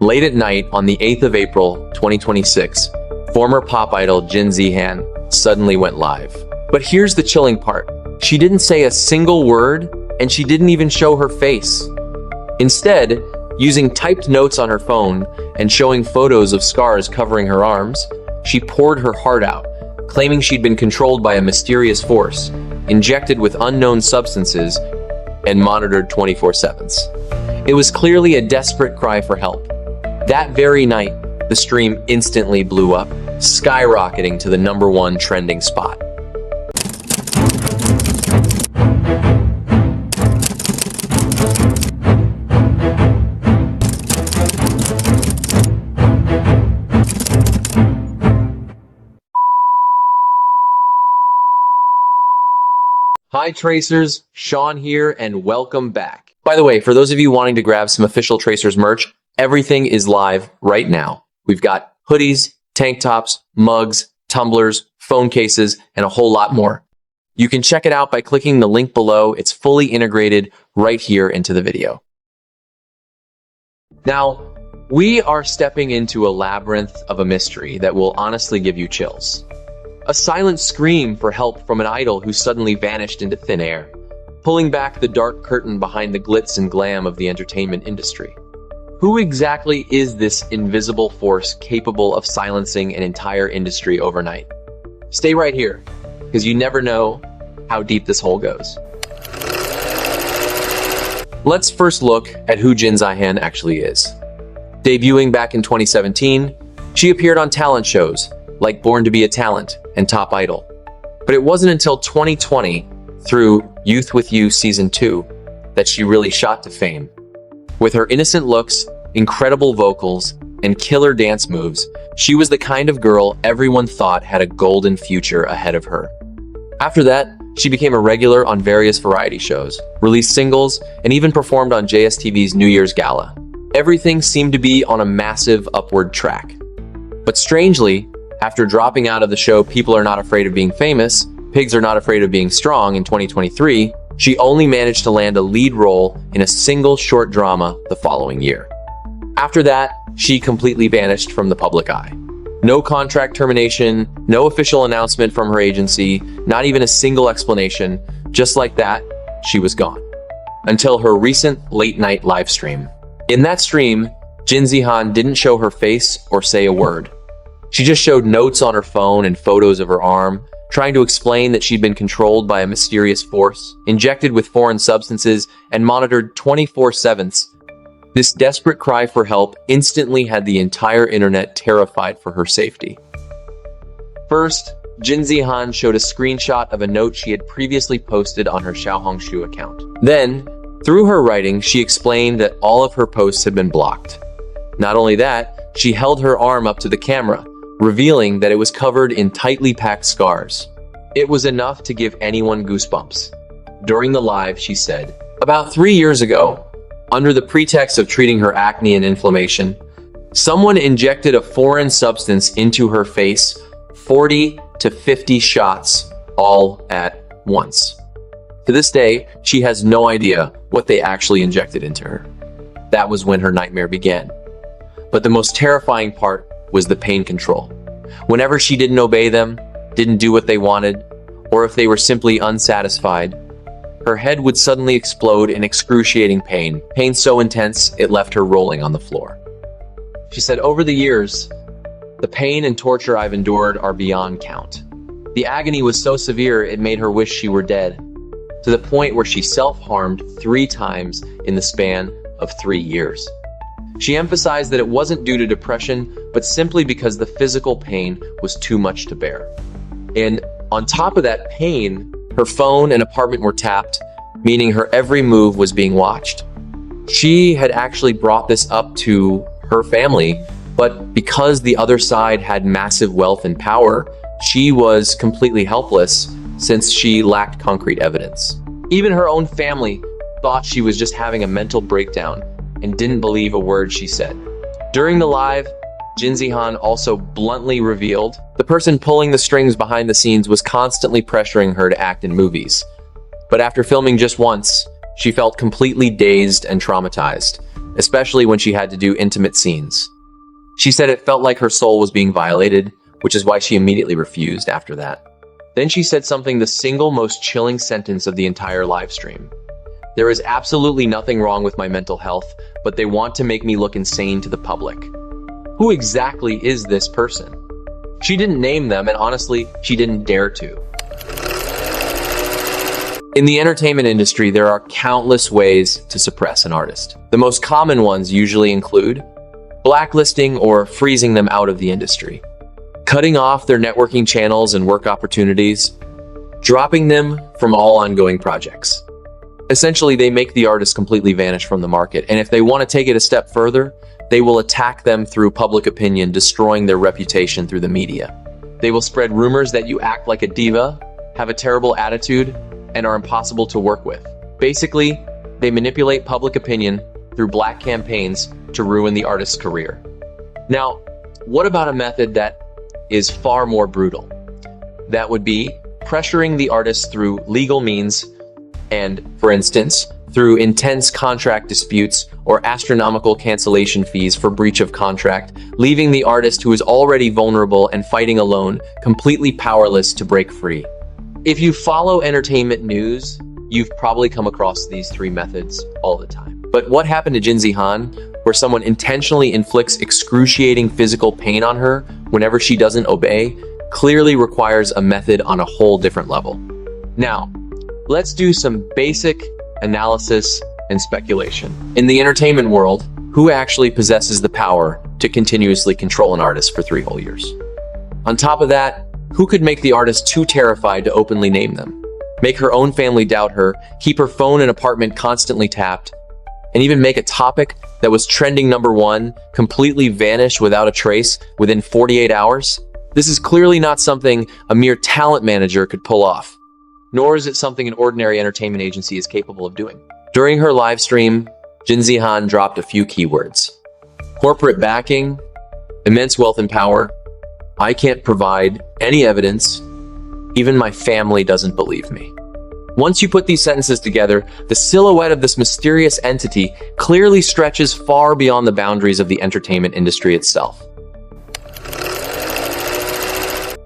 Late at night on the 8th of April, 2026, former pop idol Jin Zihan suddenly went live. But here's the chilling part. She didn't say a single word, and she didn't even show her face. Instead, using typed notes on her phone and showing photos of scars covering her arms, she poured her heart out, claiming she'd been controlled by a mysterious force, injected with unknown substances, and monitored 24/7. It was clearly a desperate cry for help. That very night, the stream instantly blew up, skyrocketing to the #1 trending spot. Hi Tracers, Sean here and welcome back. By the way, for those of you wanting to grab some official Tracers merch, everything is live right now. We've got hoodies, tank tops, mugs, tumblers, phone cases, and a whole lot more. You can check it out by clicking the link below. It's fully integrated right here into the video. Now, we are stepping into a labyrinth of a mystery that will honestly give you chills. A silent scream for help from an idol who suddenly vanished into thin air, pulling back the dark curtain behind the glitz and glam of the entertainment industry. Who exactly is this invisible force capable of silencing an entire industry overnight? Stay right here, because you never know how deep this hole goes. Let's first look at who Jin Zihan actually is. Debuting back in 2017, she appeared on talent shows like Born to Be a Talent and Top Idol. But it wasn't until 2020, through Youth With You Season 2, that she really shot to fame. With her innocent looks, incredible vocals, and killer dance moves, she was the kind of girl everyone thought had a golden future ahead of her. After that, she became a regular on various variety shows, released singles, and even performed on JSTV's New Year's Gala. Everything seemed to be on a massive upward track. But strangely, after dropping out of the show People Are Not Afraid of Being Famous, Pigs Are Not Afraid of Being Strong in 2023, she only managed to land a lead role in a single short drama the following year. After that, she completely vanished from the public eye. No contract termination, no official announcement from her agency, not even a single explanation. Just like that, she was gone. Until her recent late-night live stream. In that stream, Jin Zihan didn't show her face or say a word. She just showed notes on her phone and photos of her arm, trying to explain that she'd been controlled by a mysterious force, injected with foreign substances, and monitored 24/7. This desperate cry for help instantly had the entire internet terrified for her safety. First, Jin Zihan showed a screenshot of a note she had previously posted on her Xiaohongshu account. Then, through her writing, she explained that all of her posts had been blocked. Not only that, she held her arm up to the camera, revealing that it was covered in tightly packed scars. It was enough to give anyone goosebumps. During the live, she said, "About 3 years ago, under the pretext of treating her acne and inflammation, someone injected a foreign substance into her face, 40 to 50 shots, all at once. To this day, she has no idea what they actually injected into her. That was when her nightmare began. But the most terrifying part was the pain control. Whenever she didn't obey them, didn't do what they wanted, or if they were simply unsatisfied, her head would suddenly explode in excruciating pain, pain so intense it left her rolling on the floor." She said, "Over the years, the pain and torture I've endured are beyond count. The agony was so severe it made her wish she were dead, to the point where she self-harmed 3 times in the span of 3 years. She emphasized that it wasn't due to depression, but simply because the physical pain was too much to bear. And on top of that pain, her phone and apartment were tapped, meaning her every move was being watched. She had actually brought this up to her family, but because the other side had massive wealth and power, she was completely helpless since she lacked concrete evidence. Even her own family thought she was just having a mental breakdown and didn't believe a word she said." During the live, Jin Zihan also bluntly revealed the person pulling the strings behind the scenes was constantly pressuring her to act in movies. But after filming just once, she felt completely dazed and traumatized. especially when she had to do intimate scenes. She said it felt like her soul was being violated, which is why she immediately refused after that. Then she said something, the single most chilling sentence of the entire live stream. "There is absolutely nothing wrong with my mental health, but they want to make me look insane to the public." Who exactly is this person? She didn't name them, and honestly, she didn't dare to. In the entertainment industry, there are countless ways to suppress an artist. The most common ones usually include blacklisting or freezing them out of the industry, cutting off their networking channels and work opportunities, dropping them from all ongoing projects. Essentially, they make the artist completely vanish from the market, and if they want to take it a step further, they will attack them through public opinion, destroying their reputation through the media. They will spread rumors that you act like a diva, have a terrible attitude, and are impossible to work with. Basically, they manipulate public opinion through black campaigns to ruin the artist's career. Now, what about a method that is far more brutal? That would be pressuring the artist through legal means and, for instance, through intense contract disputes or astronomical cancellation fees for breach of contract, leaving the artist who is already vulnerable and fighting alone completely powerless to break free. If you follow entertainment news, you've probably come across these three methods all the time. But what happened to Jin Zihan, where someone intentionally inflicts excruciating physical pain on her whenever she doesn't obey, clearly requires a method on a whole different level. Now, let's do some basic analysis and speculation. In the entertainment world, who actually possesses the power to continuously control an artist for 3 whole years? On top of that, who could make the artist too terrified to openly name them? Make her own family doubt her, keep her phone and apartment constantly tapped, and even make a topic that was trending #1 completely vanish without a trace within 48 hours? This is clearly not something a mere talent manager could pull off, nor is it something an ordinary entertainment agency is capable of doing. During her live stream, Jin Zihan dropped a few keywords: corporate backing, immense wealth and power, I can't provide any evidence, even my family doesn't believe me. Once you put these sentences together, the silhouette of this mysterious entity clearly stretches far beyond the boundaries of the entertainment industry itself.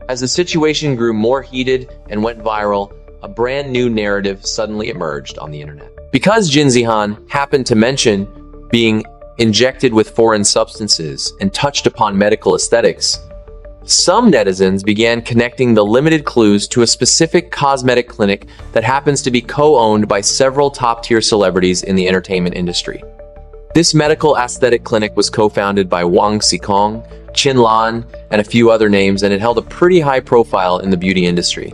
As the situation grew more heated and went viral, a brand new narrative suddenly emerged on the internet. Because Jin Zihan happened to mention being injected with foreign substances and touched upon medical aesthetics, some netizens began connecting the limited clues to a specific cosmetic clinic that happens to be co-owned by several top-tier celebrities in the entertainment industry. This medical aesthetic clinic was co-founded by Wang Xikong, Qin Lan, and a few other names, and it held a pretty high profile in the beauty industry.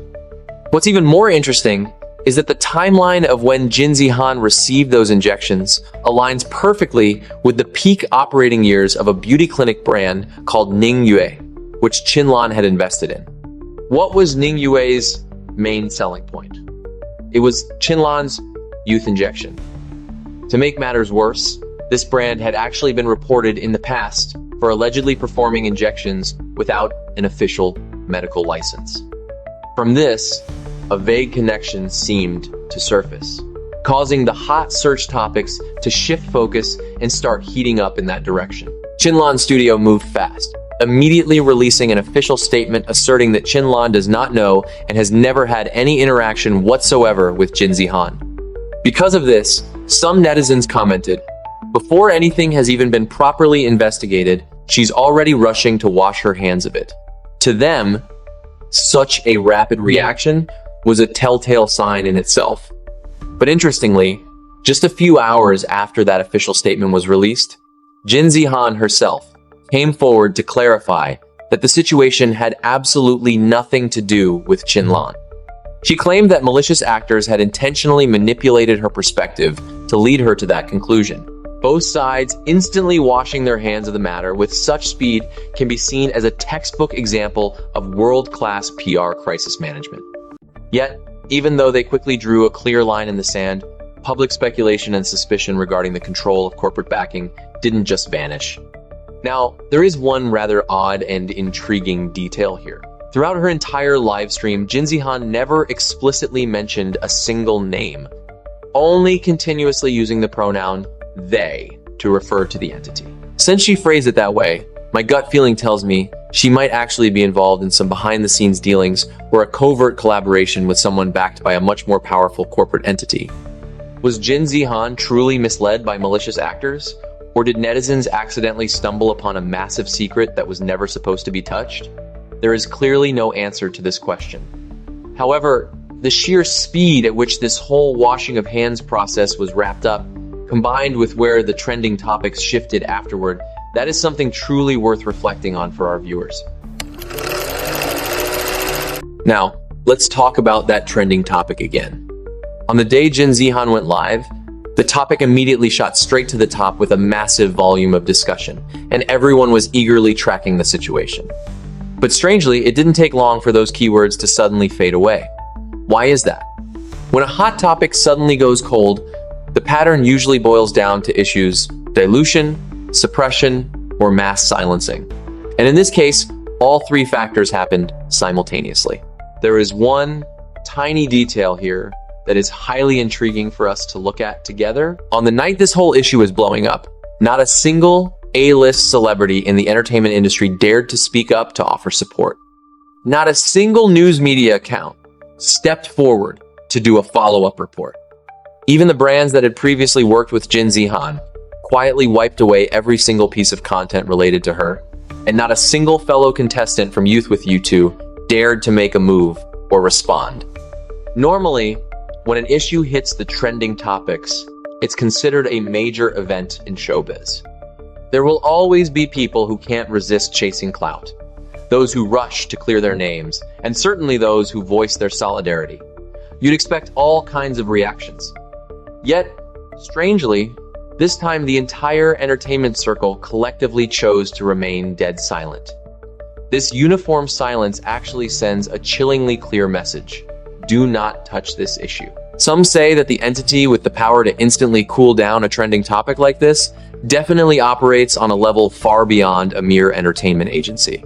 What's even more interesting is that the timeline of when Jin Zihan received those injections aligns perfectly with the peak operating years of a beauty clinic brand called Ningyue, which Qin Lan had invested in. What was Ningyue's main selling point? It was Qin Lan's youth injection. To make matters worse, this brand had actually been reported in the past for allegedly performing injections without an official medical license. From this, a vague connection seemed to surface, causing the hot search topics to shift focus and start heating up in that direction. Qin Lan's studio moved fast, immediately releasing an official statement asserting that Qin Lan does not know and has never had any interaction whatsoever with Jin Zihan. Because of this, some netizens commented, "Before anything has even been properly investigated, she's already rushing to wash her hands of it." To them, such a rapid reaction was a telltale sign in itself. But interestingly, just a few hours after that official statement was released, Jin Zihan herself came forward to clarify that the situation had absolutely nothing to do with Qin Lan. She claimed that malicious actors had intentionally manipulated her perspective to lead her to that conclusion. Both sides instantly washing their hands of the matter with such speed can be seen as a textbook example of world-class PR crisis management. Yet, even though they quickly drew a clear line in the sand, public speculation and suspicion regarding the control of corporate backing didn't just vanish. Now, there is one rather odd and intriguing detail here. Throughout her entire live stream, Jin Zihan never explicitly mentioned a single name, only continuously using the pronoun they. to refer to the entity. Since she phrased it that way, my gut feeling tells me she might actually be involved in some behind-the-scenes dealings or a covert collaboration with someone backed by a much more powerful corporate entity. Was Jin Zihan truly misled by malicious actors? Or did netizens accidentally stumble upon a massive secret that was never supposed to be touched? There is clearly no answer to this question. However, the sheer speed at which this whole washing of hands process was wrapped up, combined with where the trending topics shifted afterward, that is something truly worth reflecting on for our viewers. Now, let's talk about that trending topic again. On the day Jin Zihan went live, the topic immediately shot straight to the top with a massive volume of discussion, and everyone was eagerly tracking the situation. But strangely, it didn't take long for those keywords to suddenly fade away. Why is that? When a hot topic suddenly goes cold, the pattern usually boils down to issues: dilution, suppression, or mass silencing. And in this case, all three factors happened simultaneously. There is one tiny detail here that is highly intriguing for us to look at together. On the night this whole issue was blowing up, not a single A-list celebrity in the entertainment industry dared to speak up to offer support. Not a single news media account stepped forward to do a follow-up report. Even the brands that had previously worked with Jin Zihan quietly wiped away every single piece of content related to her, and not a single fellow contestant from Youth with U2 dared to make a move or respond. Normally, when an issue hits the trending topics, it's considered a major event in showbiz. There will always be people who can't resist chasing clout, those who rush to clear their names, and certainly those who voice their solidarity. You'd expect all kinds of reactions. Yet, strangely, this time the entire entertainment circle collectively chose to remain dead silent. This uniform silence actually sends a chillingly clear message: do not touch this issue. Some say that the entity with the power to instantly cool down a trending topic like this definitely operates on a level far beyond a mere entertainment agency.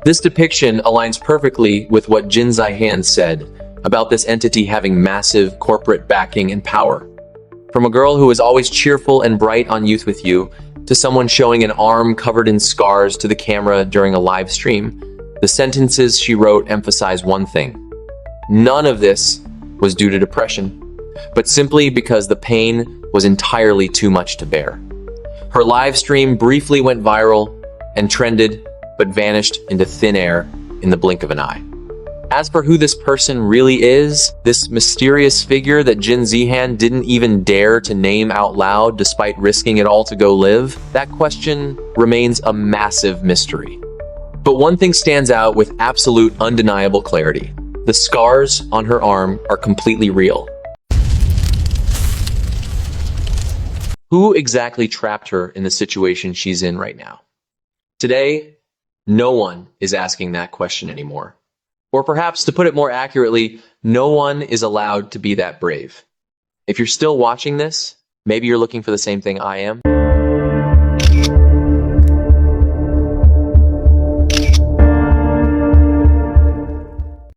This depiction aligns perfectly with what Jin Zihan said about this entity having massive corporate backing and power. From a girl who was always cheerful and bright on Youth with You, to someone showing an arm covered in scars to the camera during a live stream, the sentences she wrote emphasize one thing: none of this was due to depression, but simply because the pain was entirely too much to bear. Her live stream briefly went viral and trended, but vanished into thin air in the blink of an eye. As for who this person really is, this mysterious figure that Jin Zihan didn't even dare to name out loud despite risking it all to go live, that question remains a massive mystery. But one thing stands out with absolute undeniable clarity: the scars on her arm are completely real. Who exactly trapped her in the situation she's in right now? Today, no one is asking that question anymore. Or perhaps, to put it more accurately, no one is allowed to be that brave. If you're still watching this, maybe you're looking for the same thing I am.